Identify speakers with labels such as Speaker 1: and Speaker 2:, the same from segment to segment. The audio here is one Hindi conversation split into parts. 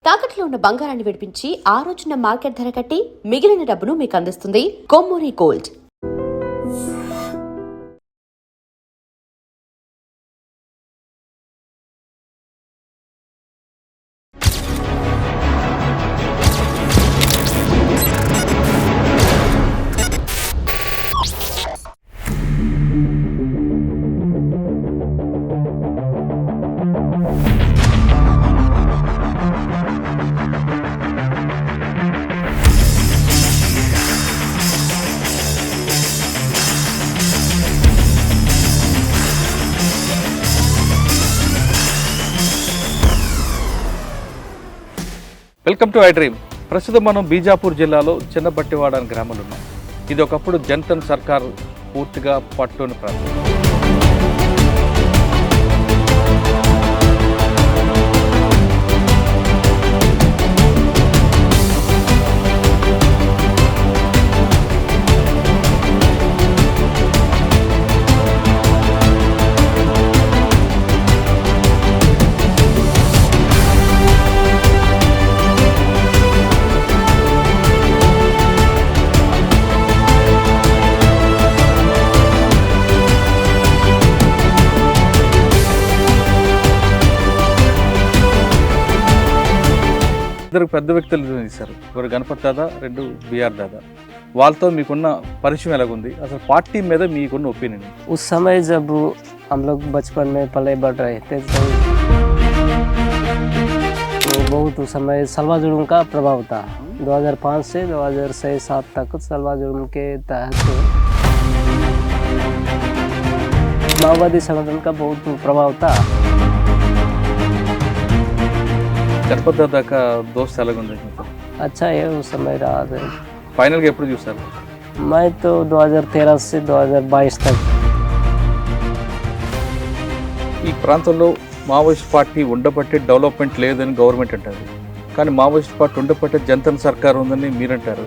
Speaker 1: తాకట్లో ఉన్న బంగారాన్ని విడిపించి ఆ రోజున మార్కెట్ ధర కట్టి మిగిలిన డబ్బును మీకు అందిస్తుంది Kommuri gold.
Speaker 2: Welcome to I dream. ప్రస్తుతం మనం బీజాపూర్ జిల్లాలో చిన్నబట్టివాడ అనే గ్రామంలో ఉన్నాం. ఇది ఒకప్పుడు జనతా సర్కార్ పూర్తిగా పట్టుని ప్రాంతం. ఇద్దరు పెద్ద వ్యక్తులు తీశారు. ఒకరు గణపతి దాదా, రెండు బిఆర్ దాదా. వాళ్ళతో మీకున్న పరిచయం ఎలాగుంది, అసలు పార్టీ మీద మీకున్న ఒపీనియన్?
Speaker 3: उस समय जब हम लोग बचपन में पले बढ़ रहे थे तो बहुत उस समय सलवा जुलूम का प्रभाव था. 2005 से 2006-07 तक सलवा जुलूम के तहत माओवादी संगठन का बहुत प्रभाव था.
Speaker 2: గణపతి దాదా का दोस्त ఎలాగుంది?
Speaker 3: अच्छा है उस समय रहा था.
Speaker 2: ఫైనల్గా ఎప్పుడు చూసారు?
Speaker 3: मैं तो 2013 से 2022 तक.
Speaker 2: ఈ ప్రాంతంలో మావోయిస్ట్ పార్టీ ఉండబట్టే డెవలప్మెంట్ లేదని గవర్నమెంట్ అంటారు, కానీ మావోయిస్ట్ పార్టీ ఉండబట్టే జనతా సర్కార్ ఉందని మీరంటారు.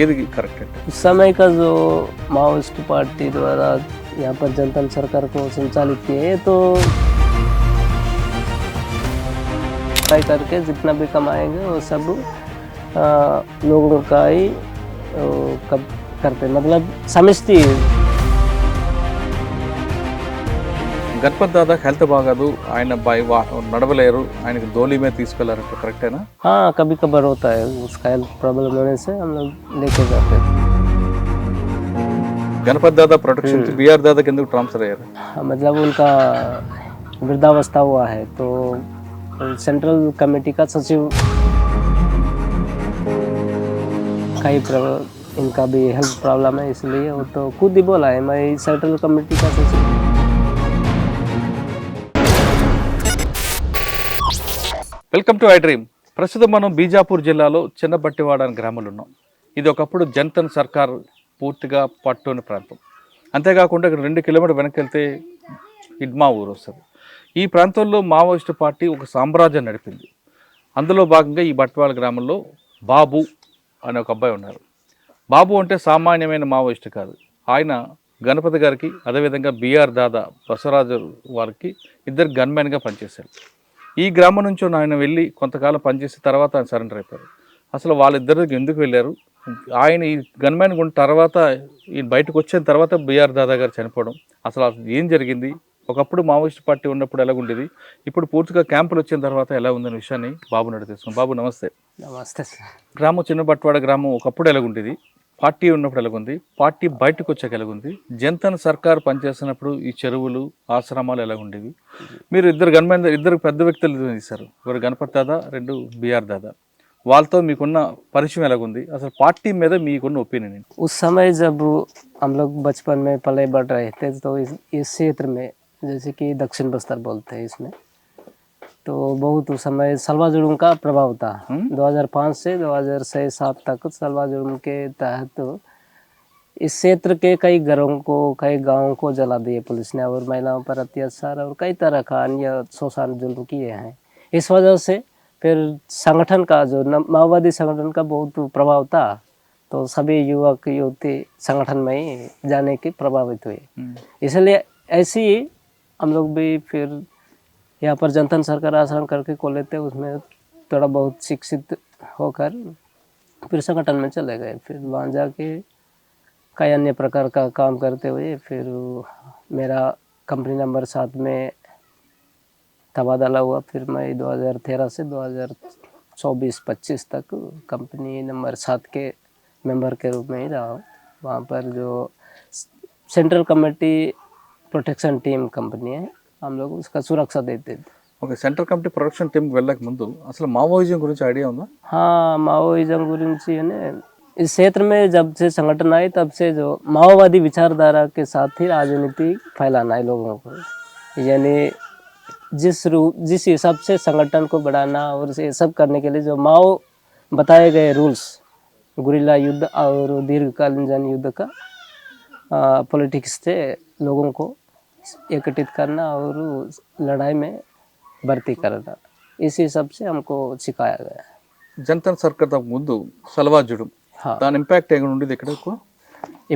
Speaker 2: ఏది కరెక్ట్ అంటే?
Speaker 3: उस समय का जो माओइस्ट पार्टी द्वारा यहाँ पर जनता सरकार को संचालित किए तो ट्राई करके जितना भी कमाएंगे वो सब लोगों का ही करते, मतलब समझती है.
Speaker 2: గణపతి దాదా హెల్త్ బాగాదు, ఆయన నడవలేరు, ఆయనకి ధోలి మీద తీసుకెళ్లారంట, కరెక్టేనా?
Speaker 3: हाँ, कभी कभार होता है उसका हेल्थ प्रॉब्लम होने से हम लोग लेके जाते हैं.
Speaker 2: గణపతి దాదా ప్రొటెక్షన్ బిఆర్ దాదాకి ఎందుకు ట్రాన్స్ఫర్ అయ్యారు?
Speaker 3: मतलब उनका वृद्धावस्था हुआ है तो सेंट्रल कमेटी का सचिव कई इनका भी हेल्थ प्रॉब्लम है, इसलिए वो तो खुद ही बोला है मैं सेंट्रल कमेटी का सचिव.
Speaker 2: Welcome to I dream. ప్రస్తుతం మనం బీజాపూర్ జిల్లాలో చిన్నబట్టివాడ అనే గ్రామంలో ఉన్నాం. ఇది ఒకప్పుడు జనతా సర్కార్ పూర్తిగా పట్టుని ప్రాంతం. అంతేకాకుండా ఇక్కడ 2 కిలోమీటర్ వెనక్కి వెళ్తే ఇడ్మా ఊరు వస్తుంది. ఈ ప్రాంతంలో మావోయిస్టు పార్టీ ఒక సామ్రాజ్యం నడిపింది. అందులో భాగంగా ఈ బట్టివాడ గ్రామంలో బాబు అనే ఒక అబ్బాయి ఉన్నారు. బాబు అంటే సామాన్యమైన మావోయిస్టు కాదు. ఆయన గణపతి గారికి, అదేవిధంగా బిఆర్ దాదా బసవరాజు వారికి ఇద్దరు గన్మెన్గా పనిచేశారు. ఈ గ్రామం నుంచి ఆయన వెళ్ళి కొంతకాలం పనిచేసిన తర్వాత ఆయన సరెండర్ అయిపోయారు. అసలు వాళ్ళిద్దరికి ఎందుకు వెళ్ళారు, ఆయన ఈ గన్మెన్ ఉన్న తర్వాత ఈ బయటకు వచ్చిన తర్వాత బిఆర్ దాదా గారు చనిపోవడం, అసలు ఏం జరిగింది, ఒకప్పుడు మావోయిస్ట్ పార్టీ ఉన్నప్పుడు ఎలాగుండేది, ఇప్పుడు పూర్తిగా క్యాంపులు వచ్చిన తర్వాత ఎలా ఉందనే విషయాన్ని బాబు నడిపిస్తున్నాం. బాబు నమస్తే.
Speaker 3: నమస్తే సార్.
Speaker 2: గ్రామం చిన్నబట్టివాడ గ్రామం ఒకప్పుడు ఎలాగుండేది, పార్టీ ఉన్నప్పుడు ఎలాగుంది, పార్టీ బయటకు వచ్చాక ఎలాగుంది, జనతా సర్కార్ పనిచేస్తున్నప్పుడు ఈ చెరువులు ఆశ్రమాలు ఎలాగుండేవి? మీరు ఇద్దరు పెద్ద వ్యక్తులు తీశారు. ఒకరు గణపతి దాదా, రెండు బిఆర్ దాదా. వాళ్ళతో మీకున్న పరిచయం ఎలాగుంది, అసలు పార్టీ మీద మీకున్న ఒపీనియన్?
Speaker 3: उस समय जब हम लोग बचपन में पले बढ़ रहे थे तो इस क्षेत्र में जैसे कि दक्षिण बस्तर बोलते हैं इसमें, तो बहुत उस समय सलवा जुलूम का प्रभाव था. 2005 से 2006-07 तक सलवा जुलूम के तहत इस क्षेत्र के कई घरों को, कई गांवों को जला दिए पुलिस ने और महिलाओं पर अत्याचार और कई तरह का अन्य शोषण जुल्म किए हैं. इस वजह से फिर संगठन का जो माओवादी संगठन का बहुत प्रभाव था तो सभी युवक युवती संगठन में ही जाने के प्रभावित हुए. इसलिए ऐसे ही हम लोग भी फिर यहाँ पर जनता सरकार आश्रम करके खोले थे, उसमें थोड़ा बहुत शिक्षित होकर फिर संगठन में चले गए। फिर वहाँ जाके कई अन्य प्रकार का काम करते हुए फिर मेरा कंपनी नंबर 7 में तबादला हुआ। फिर मैं 2013 से 2024-25 तक कंपनी नंबर 7 के मेंबर के रूप में ही रहा हूँ। वहाँ पर जो central committee protection team company है, हम लोग उसका सुरक्षा देते थे।
Speaker 2: ఓకే, సెంట్రల్ కమిటీ ప్రొడక్షన్ టీంకి వెళ్ళక ముందు అసలు మావోయిజం గురించి ఐడియా ఉందా?
Speaker 3: हाँ, माओइज्म गुరించి ने इस क्षेत्र में जब से संगठन आए तब से जो माओवादी विचारधारा के साथ ही राजनीति फैलाना है लोगों को, यानी जिस हिसाब से संगठन को बढ़ाना और ये सब करने के लिए जो माओ बताए गए रूल्स, गुरिल्ला युद्ध और दीर्घकालीन जन युद्ध का पॉलिटिक्स से लोगों को एकत्रित करना और लड़ाई में भर्ती करना, इस हिसाब से हमको सिखाया गया।
Speaker 2: జనతా సర్కార్ ముందు సల్వార్ జుడుం,
Speaker 3: हाँ,
Speaker 2: దాని ఇంపాక్ట్ ఏమైనా ఉండేది ఇక్కడ? ఎక్కువ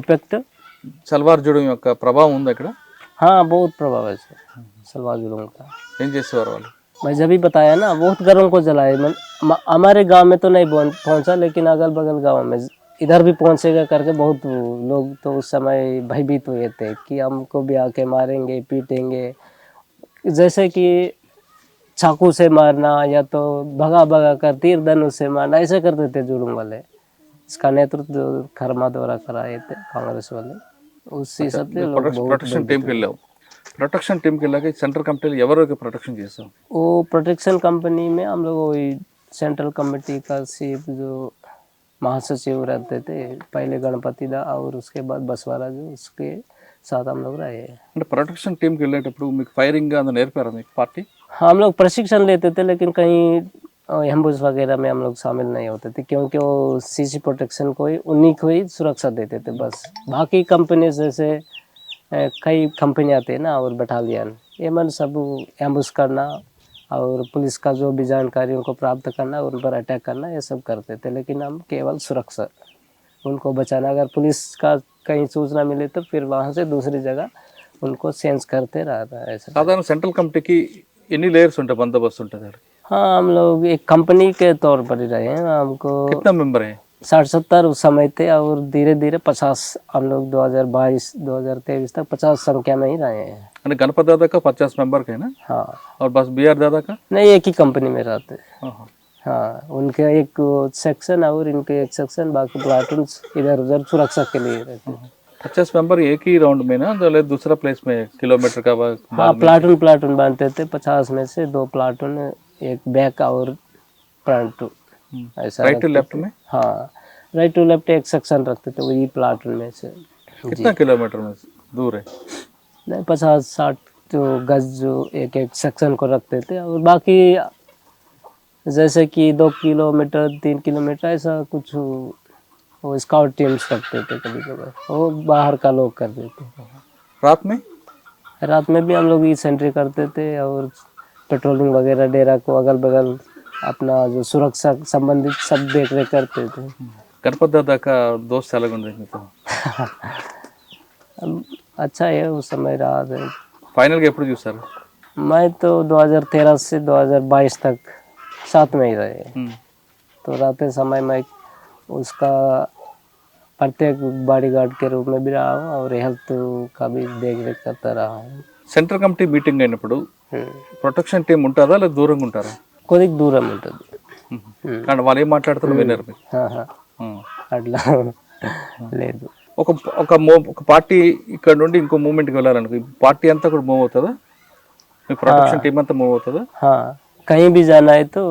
Speaker 3: इफेक्ट
Speaker 2: సల్వార్ జుడుం యొక్క ప్రభావం ఉంది ఇక్కడ?
Speaker 3: हाँ, बहुत प्रभाव है सर सलवार जुलूम का।
Speaker 2: ఏం చేసేవారు వాళ్ళు?
Speaker 3: मैं जब भी बताया ना, बहुत घरों को जलाए। हमारे गांव में तो नहीं पहुंचा, लेकिन अगल बगल गांव में इधर भी पहुंचेगा करके बहुत लोग तो उस समय भयभीत हुए थे कि हमको भी आके मारेंगे, पीटेंगे। जैसे कि चाकू से मारना या तो भगा भगा कर तीर धनुष से मारना, ऐसे करते थे जुलूम वाले। इसका नेतृत्व खरमा द्वारा कराए थे कांग्रेस वाले। उस हिसाब से लोग बहुत
Speaker 2: ప్రొటెక్షన్ టీంకి వెళ్ళావు. ప్రొటెక్షన్ టీంకి వెళ్ళాక సెంట్రల్ కమిటీలో ఎవరికి ప్రొటెక్షన్ చేసావు?
Speaker 3: वो प्रोटेक्शन कंपनी में हम लोग वही सेंट्रल कमेटी का चीफ जो महासचिव रहते थे, पहले गणपति दा और उसके बाद बसवारा, जो उसके साथ हम लोग रहे।
Speaker 2: అంటే ప్రొటెక్షన్ టీంకి వెళ్ళేటప్పుడు మీకు ఫైరింగ్ అది నేర్పారా మీకు పార్టీ?
Speaker 3: हाँ, हम लोग प्रशिक्षण लेते थे, लेकिन कहीं एम्बुश वगैरह में हम लोग शामिल नहीं होते थे, क्योंकि वो सीसी प्रोटेक्शन को ही उन्हीं को ही सुरक्षा देते थे बस। बाकी कंपनी जैसे कई कंपनी आते हैं ना और बटालियन, ये मन सब एम्बुश करना और पुलिस का जो भी जानकारियों को प्राप्त करना, उन पर अटैक करना, ये सब करते थे। लेकिन हम केवल सुरक्षा, उनको बचाना। अगर पुलिस का कहीं सूचना मिले तो फिर वहाँ से दूसरी जगह उनको सेंस करते रहता है ऐसा।
Speaker 2: సాధారణ సెంట్రల్ కమిటీకి ఎన్ని లేయర్స్ ఉంటాయి, బందోబస్తు ఉంటుంది?
Speaker 3: हाँ, हम लोग एक कंपनी के तौर पर ही रहे हैं। हमको
Speaker 2: कितना मेंबर है?
Speaker 3: 60-70 उस समय थे और धीरे धीरे 50 हम लोग 2022-2023 तक 50 संख्या में ही रहे हैं।
Speaker 2: అంటే గణపతి దాదా का 50 मेंबर का है ना,
Speaker 3: हाँ,
Speaker 2: और बस BR दादा का?
Speaker 3: नहीं, एक ही कंपनी में रहते हैं।
Speaker 2: हाँ,
Speaker 3: हाँ, उनके एक सेक्शन और इनके एक सेक्शन, बाकी प्लाटून इधर उधर सुरक्षा के लिए रहते हैं।
Speaker 2: 50 मेंबर एक ही राउंड में ना, तो दूसरा प्लेस में किलोमीटर का
Speaker 3: हाँ, प्लाटून बांधते थे। 50 में से 2 प्लाटून, एक बैक और फ्रंट टू, ऐसा
Speaker 2: राइट टू
Speaker 3: रखते
Speaker 2: लेफ्ट
Speaker 3: थे।
Speaker 2: में?
Speaker 3: हाँ, राइट टू लेफ्ट एक सेक्शन रखते थे, वही प्लाटून में से।
Speaker 2: कितना किलोमीटर में दूर है?
Speaker 3: नहीं, 50-60 जो गज जो एक एक सेक्शन को रखते थे, और बाकी जैसे कि 2 किलोमीटर 3 किलोमीटर ऐसा कुछ वो स्काउट टीम्स रखते थे कभी कभी, वो बाहर का लोग कर देते।
Speaker 2: रात में?
Speaker 3: रात में भी हम लोग ई सेंट्री करते थे और पेट्रोलिंग वगैरह, डेरा को अगल बगल अपना जो सुरक्षा संबंधित सब देख रेख करते थे।
Speaker 2: गणपत दादा का दोस्त अलग होने तो
Speaker 3: अच्छा है, उस समय रहा है।
Speaker 2: फाइनल के ఎప్పుడు చూసారు?
Speaker 3: मैं तो 2013 से 2022 तक साथ में ही रहे। तो रहते समय मैं उसका प्रत्येक बॉडीगार्ड के रूप में भी रहा हूँ और हेल्थ का भी देख रेख करता रहा हूँ।
Speaker 2: సెంట్రల్ కమిటీ మీటింగ్ అయినప్పుడు ప్రొటెక్షన్ టీం ఉంటుందా లేదా దూరంగా ఉంటారా?
Speaker 3: కొద్దిగా దూరం ఉంటుంది.
Speaker 2: కానీ వాళ్ళు ఏం మాట్లాడుతారో విన్నారు మీరు?
Speaker 3: అట్లా లేదు.
Speaker 2: ఒక ఒక పార్టీ ఇక్కడ నుండి ఇంకో మూవ్మెంట్కి వెళ్ళాలనుకో, పార్టీ అంతా కూడా మూవ్ అవుతుందా? మీ ప్రొటెక్షన్ టీం అంతా మూవ్ అవుతుందా?
Speaker 3: हाँ, कहीं भी जाना है तो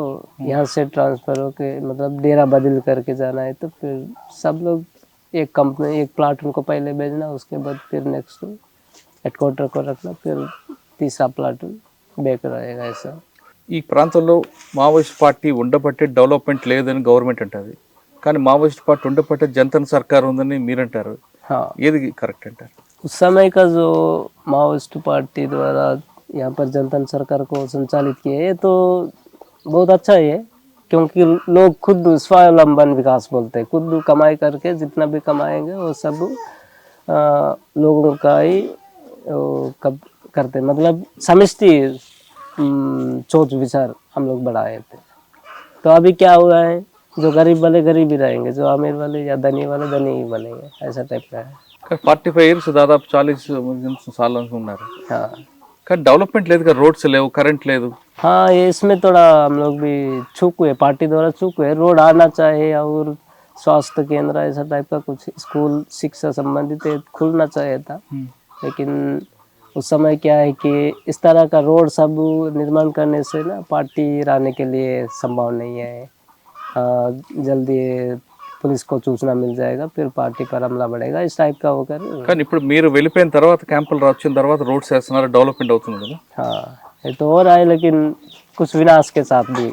Speaker 3: यहाँ से ट्रांसफर होके, मतलब डेरा बदल करके जाना है तो फिर सब लोग एक कंपनी, एक प्लाटून को पहले भेजना, उसके बाद फिर नेक्स्ट हेडक्वार्टर को रखना, फिर तीसरा प्लाटून बैक रहेगा ऐसा।
Speaker 2: ఈ ప్రాంతంలో మావోయిస్ట్ పార్టీ ఉండబట్టే డెవలప్మెంట్ లేదని గవర్నమెంట్ అంటుంది, కానీ మావోయిస్ట్ పార్టీ ఉండబట్టే జనతా సర్కార్ ఉందని మీరంటారు.
Speaker 3: हाँ,
Speaker 2: ఏది కరెక్ట్ అంటారు?
Speaker 3: उस समय का जो माओइस्ट पार्टी द्वारा यहाँ पर जनता सरकार को संचालित किया है तो बहुत अच्छा है, क्योंकि लोग खुद स्वावलंबन विकास बोलते हैं। खुद कमाई करके जितना भी कमाएंगे वो सब लोगों का ही करते, मतलब समष्टि सोच विचार हम लोग बढ़ाए थे। तो अभी क्या हुआ है, जो गरीब वाले गरीब ही रहेंगे, जो अमीर वाले या धनी वाले धनी ही बनेंगे, ऐसा टाइप का है।
Speaker 2: 45 ఇయర్స్ దాదాపు 40 సార్లు ఉన్నారు
Speaker 3: हाँ
Speaker 2: కానీ డెవలప్మెంట్ లేదు కదా, రోడ్స్ లేవు, కరెంట్ లేదు.
Speaker 3: हाँ, ये इसमें थोड़ा हम लोग भी चूक हुए, पार्टी द्वारा चूक हुए। रोड आना चाहिए और स्वास्थ्य केंद्र ऐसा टाइप का कुछ स्कूल शिक्षा संबंधित खुलना चाहिए था, लेकिन उस समय क्या है कि इस तरह का रोड सब निर्माण करने से ना पार्टी रहने के लिए संभव नहीं है। जल्दी पुलिस को सूचना मिल जाएगा, फिर पार्टी पर हमला बढ़ेगा, इस टाइप का होकर।
Speaker 2: కానీ ఇప్పుడు మీరు వెళ్ళిపోయిన తర్వాత క్యాంపులు వచ్చిన తర్వాత రోడ్స్ వేస్తున్నారు, డెవలప్మెంట్ అవుతుంది కదా.
Speaker 3: हाँ ये तो हो रहा है, लेकिन कुछ विनाश के साथ भी।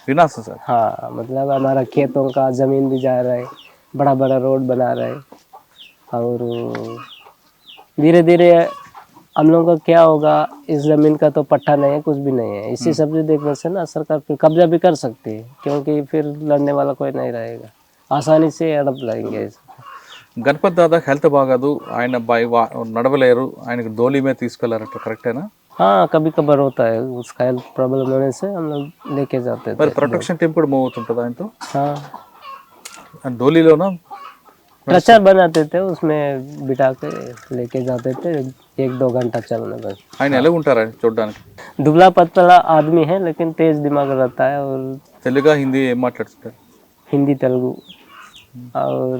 Speaker 2: వినాశం సార్.
Speaker 3: हाँ मतलब हमारा खेतों का जमीन भी जा रहा है, बड़ा बड़ा रोड बना रहे, और धीरे धीरे हम लोगों का क्या होगा, इस जमीन का तो पट्टा नहीं है, कुछ भी नहीं है। इसी सब से देखने से ना सरकार फिर कब्जा भी कर सकती है, क्योंकि फिर लड़ने वाला कोई नहीं रहेगा, आसानी से हड़प लेंगे।
Speaker 2: గణపతి దాదా హెల్త్ బాగాదు, ఆయన నడవలేరు, ఆయనకు ధోలి మీద తీసుకెళ్లారట, కరెక్టేనా?
Speaker 3: हाँ कभी कभार होता है, उसका हेल्थ प्रॉब्लम होने से हम लोग लेके जाते थे।
Speaker 2: మరి ప్రొటెక్షన్ టీం కూడా మూవ్ అవుతుంటుంది ఆయనతో.
Speaker 3: हाँ
Speaker 2: ధోలీలోనా
Speaker 3: स्ट्रेचर बनाते थे, उसमें बिठा के लेके जाते थे, 1-2 घंटा चलने बस।
Speaker 2: ఆయన ఎలా ఉంటారు ఆయన చూడడానికి?
Speaker 3: दुबला पतला आदमी है, लेकिन तेज दिमाग रहता है, और
Speaker 2: తెలుగా హిందీ ఏం మాట్లాడుతుంటారు?
Speaker 3: हिंदी तेलुगु और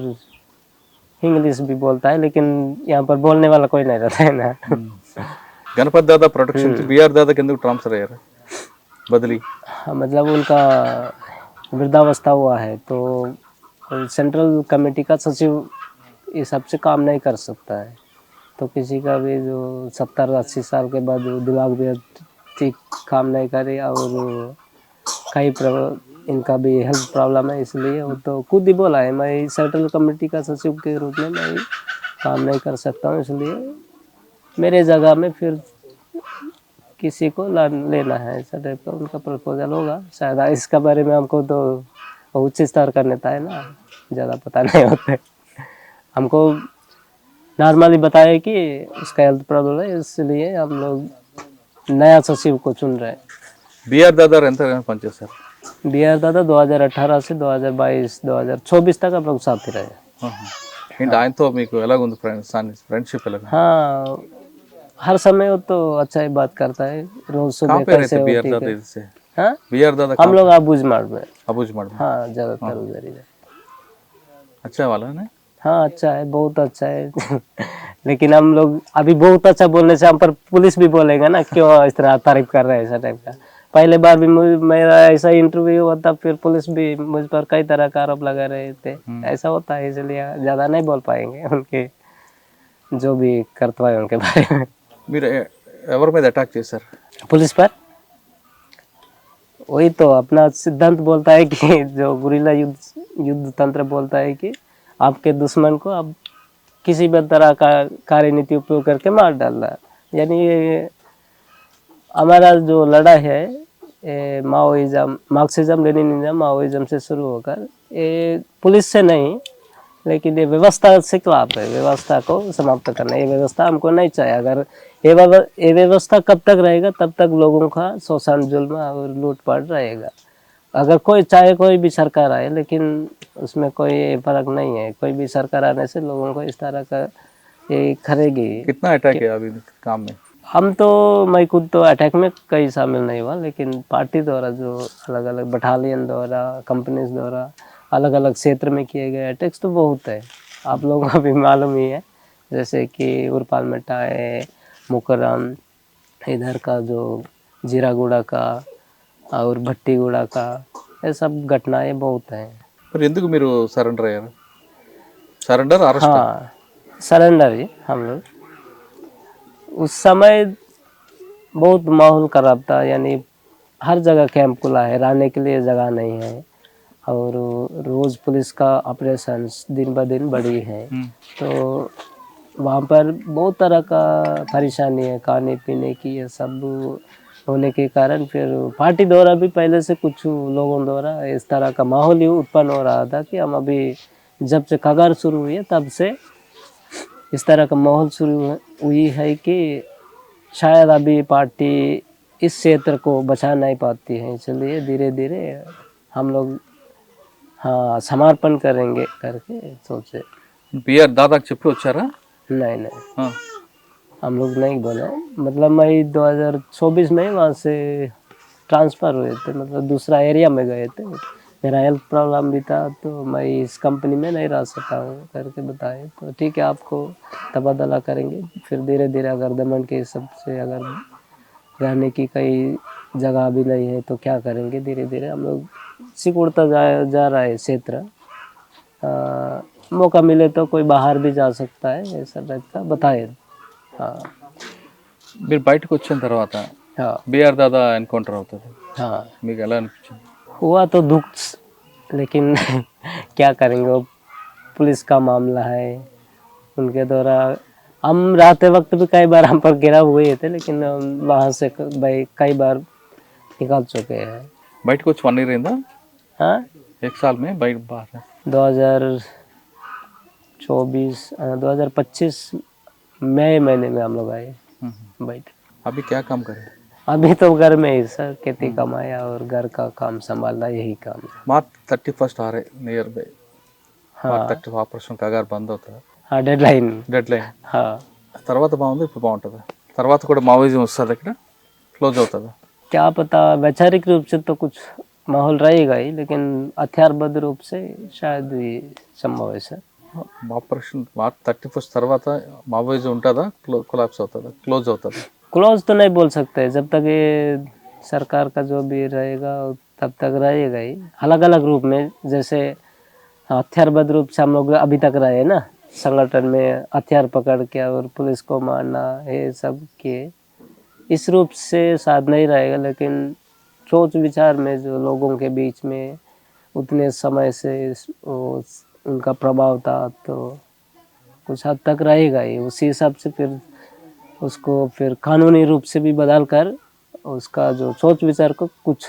Speaker 3: इंग्लिश भी बोलता है, लेकिन यहाँ पर बोलने वाला कोई नहीं रहता है ना।
Speaker 2: గణపతి దాదా ప్రొటెక్షన్ బీఆర్ దాదాకి ఎందుకు ట్రాన్స్ఫర్ అయ్యారు, బదిలీ?
Speaker 3: हाँ, मतलब उनका वृद्धावस्था हुआ है, तो सेंट्रल कमेटी का सचिव ये सबसे काम नहीं कर सकता है, तो किसी का भी जो 70-80 साल के बाद दिमाग भी ठीक काम नहीं करे, और कई इनका भी हेल्थ प्रॉब्लम है, इसलिए वो तो खुद ही बोला है, मैं सेंट्रल कमेटी का सचिव के रूप में मैं काम नहीं कर सकता हूँ, इसलिए मेरे जगह में फिर किसी को लेना है, ऐसा टाइप का उनका प्रपोजल होगा शायद। इसका बारे में हमको तो उच्च स्तर का नेता है ना, ज़्यादा पता नहीं होता है। हमको नॉर्मली बताया कि उसका हेल्थ प्रॉब्लम है, इसलिए हम लोग नया सचिव को चुन रहे हैं।
Speaker 2: బీఆర్ దాదా ఎంత పనిచేస్తారు?
Speaker 3: BR दादा 2018 से 2022-2024 तक हम लोग साथ ही रहे।
Speaker 2: ఏంటి ఆయనతో మీకు ఎలాగుంది ఫ్రెండ్షిప్ ఎలాగ?
Speaker 3: हाँ हर समय वो तो अच्छा ही बात करता है, रोज सुबह
Speaker 2: कहाँ पे रहते
Speaker 3: कैसे
Speaker 2: बीआर
Speaker 3: होती
Speaker 2: दादा
Speaker 3: है।
Speaker 2: इससे?
Speaker 3: हाँ
Speaker 2: बीआर दादा
Speaker 3: हम लोग अबूझ मार्ग में।
Speaker 2: अबूझ मार्ग में?
Speaker 3: हाँ ज्यादातर उधर ही रहते।
Speaker 2: अच्छा वाला है ना?
Speaker 3: हाँ अच्छा है, बहुत अच्छा है। लेकिन हम लोग अभी बहुत अच्छा बोलने से हम पर पुलिस भी बोलेगा ना, क्यों इस तरह तारीफ कर रहे हैं, ऐसा टाइप का। पहले बार भी मेरा ऐसा इंटरव्यू हुआ था, फिर पुलिस भी मुझ पर कई तरह का आरोप लगा रहे थे, ऐसा होता है, इसलिए ज्यादा नहीं बोल पाएंगे उनके जो भी कर्तव्य है उनके बारे में।
Speaker 2: మీరు ఎవరి మీద అటాక్ చేశారు?
Speaker 3: पुलिस पर वही तो अपना सिद्धांत बोलता है कि जो गुरिल्ला युद्ध तंत्र बोलता है कि आपके दुश्मन को आप किसी भी तरह का कार्यनीति उपयोग करके मार डालना, यानी हमारा जो लड़ाई है माओइज्म मार्क्सिज्म लेनिनिज्म माओइज्म से शुरू होकर ये पुलिस से नहीं, लेकिन ये व्यवस्था से खिलाफ है, व्यवस्था को समाप्त करना। ये व्यवस्था हमको नहीं चाहिए। अगर ये व्यवस्था कब तक रहेगा, तब तक लोगों का शोषण जुल्म और लूटपाट रहेगा। अगर कोई चाहे कोई भी सरकार आए, लेकिन उसमें कोई फर्क नहीं है, कोई भी सरकार आने से लोगों को इस तरह का ये करेगी।
Speaker 2: कितना अटैक है अभी काम में?
Speaker 3: हम तो मैं खुद तो अटैक में कहीं शामिल नहीं हुआ, लेकिन पार्टी द्वारा जो अलग अलग बटालियन द्वारा कंपनीज द्वारा अलग अलग क्षेत्र में किए गए अटैक्स तो बहुत है, आप लोगों को भी मालूम ही है, जैसे कि उरपाल मेटा है, मुकरम, इधर का जो जीरागुड़ा का और भट्टीगुड़ा का, ये सब घटनाएं बहुत हैं।
Speaker 2: మరి ఎందుకు మీరు సరెండర్ అయ్యారు? Surrender arrest?
Speaker 3: हाँ सरेंडर ही हम लोग। उस समय बहुत माहौल खराब था, यानी हर जगह कैंप खुला है, रहने के लिए जगह नहीं है, और रोज़ पुलिस का ऑपरेशन दिन ब दिन बढ़ी है, तो वहाँ पर बहुत तरह का परेशानी है, खाने पीने की, ये सब होने के कारण फिर पार्टी द्वारा भी पहले से कुछ लोगों द्वारा इस तरह का माहौल ही उत्पन्न हो रहा था कि हम अभी जब से कगार शुरू हुई है तब से इस तरह का माहौल शुरू हुई है कि शायद अभी पार्टी इस क्षेत्र को बचा नहीं पाती है, इसलिए धीरे धीरे हम लोग हाँ समर्पण करेंगे करके सोचे।
Speaker 2: బిఆర్ దాదాకు చెప్పి వచ్చారా?
Speaker 3: नहीं नहीं
Speaker 2: ఆ,
Speaker 3: हम लोग नहीं बोले, मतलब मई 2024 में वहाँ से ट्रांसफ़र हुए थे, मतलब दूसरा एरिया में गए थे। मेरा हेल्थ प्रॉब्लम भी था तो मैं इस कंपनी में नहीं रह सकता हूँ करके बताए, तो ठीक है आपको तबादला करेंगे। फिर धीरे धीरे अगर दमन के हिसाब से अगर रहने की कई जगह भी नहीं है तो क्या करेंगे, धीरे धीरे हम लोग सिकुड़ता जा रहा है क्षेत्र। मौका मिले तो कोई बाहर भी जा सकता है, ऐसा टाइप का बताए। हाँ
Speaker 2: మీరు బయటకు వచ్చిన తర్వాత
Speaker 3: हाँ
Speaker 2: బిఆర్ దాదా ఎన్కౌంటర్ అవుతుంది,
Speaker 3: हाँ
Speaker 2: మీకు ఎలా అనిపించింది?
Speaker 3: हुआ तो दुख, लेकिन क्या करेंगे, वो पुलिस का मामला है। उनके द्वारा हम रहते वक्त भी कई बार हम पर गिरा हुए थे, लेकिन हम वहाँ से भाई कई बार निकल चुके हैं।
Speaker 2: బయటకు వచ్చి 1 ఇయర్ అయిందా?
Speaker 3: हाँ
Speaker 2: 1 साल में బయట బాగా
Speaker 3: 2025 मई महीने में हम लोग आए बैठ।
Speaker 2: अभी क्या काम करे?
Speaker 3: अभी तो घर में ही सर, खेती कमाया और घर का काम संभालना, यही काम है।
Speaker 2: मार्च 31 आ रहे नियर बाय,
Speaker 3: हाँ
Speaker 2: మార్చ్ 30 ఆపరేషన్ కగారు బంద్ అవుతుంది,
Speaker 3: हाँ डेडलाइन।
Speaker 2: Dead line.
Speaker 3: हाँ
Speaker 2: తర్వాత బాగుంది, ఇప్పుడు బాగుంటుంది, తర్వాత కూడా మావోయిజం వస్తుంది, ఇక్కడ క్లోజ్ అవుతుంది.
Speaker 3: क्या पता, वैचारिक रूप से तो कुछ माहौल रहेगा ही, लेकिन हथियारबद्ध रूप से शायद ये संभव है सर।
Speaker 2: ఆపరేషన్ మార్చ్ 31 తర్వాత మావోయిజం ఉంటుందా, కొలాప్స్ అవుతుందా, క్లోజ్ అవుతుందా?
Speaker 3: क्लोज तो नहीं बोल सकते, जब तक ये सरकार का जो भी रहेगा तब तक रहेगा ही, अलग अलग रूप में। जैसे हथियारबद्ध रूप से हम लोग अभी तक रहे ना, संगठन में हथियार पकड़ के और पुलिस को मारना ये सब किए, इस रूप से शायद नहीं रहेगा, लेकिन सोच विचार में जो लोगों के बीच में उतने समय से उनका प्रभाव था, तो कुछ हद तक रहेगा ही। उसी हिसाब से फिर उसको फिर कानूनी रूप से भी बदल कर उसका जो सोच विचार को कुछ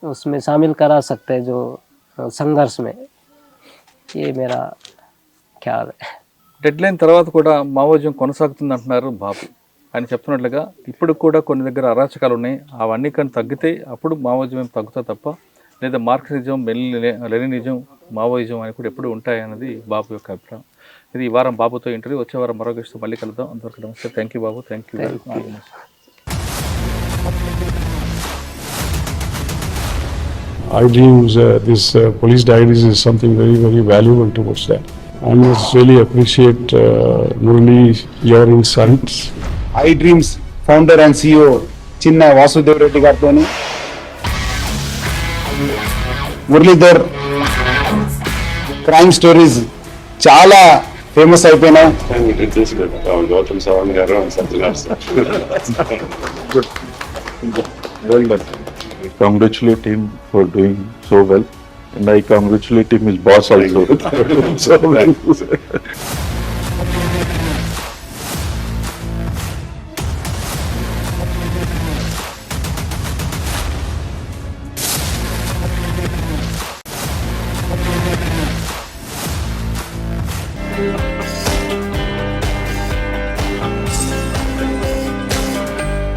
Speaker 3: उसमें शामिल करा सकते हैं, जो संघर्ष में। ये मेरा ख्याल है।
Speaker 2: డెడ్ లైన్ తర్వాత కూడా మావోయిజం కొనసాగుతుంది అంటున్నారు బాబు. ఆయన చెప్తున్నట్లుగా ఇప్పుడు కూడా కొన్ని దగ్గర అరాచకాలు ఉన్నాయి, అవన్నీ కానీ తగ్గితే అప్పుడు మావోయిజం ఏం తగ్గుతా తప్ప, లేదా మార్క్సిజం, లెనినిజం, మావోయిజం అని కూడా ఎప్పుడు ఉంటాయి అన్నది బాబు యొక్క అభిప్రాయం. ఇది ఈ వారం బాబుతో ఇంటర్వ్యూ, వచ్చే వారం మరో గెస్ట్తో మళ్ళీ కలుద్దాం. అంతవరకు నమస్తే. Thank you Babu, thank you very much.
Speaker 4: iDreams, this police diaries is something very, very valuable towards that. I must really appreciate Murali, your insights.
Speaker 5: iDreams founder and CEO చిన్న వాసుదేవ్ రెడ్డి గారితో మురళీధర్ క్రైమ్ స్టోరీస్ చాలా ఫేమస్ అయిపోయినాయి.
Speaker 4: Gautam Savan garu and Satyanar sir. Well done.
Speaker 6: I congratulate him for doing so well, and I congratulate him his boss also.
Speaker 4: So well.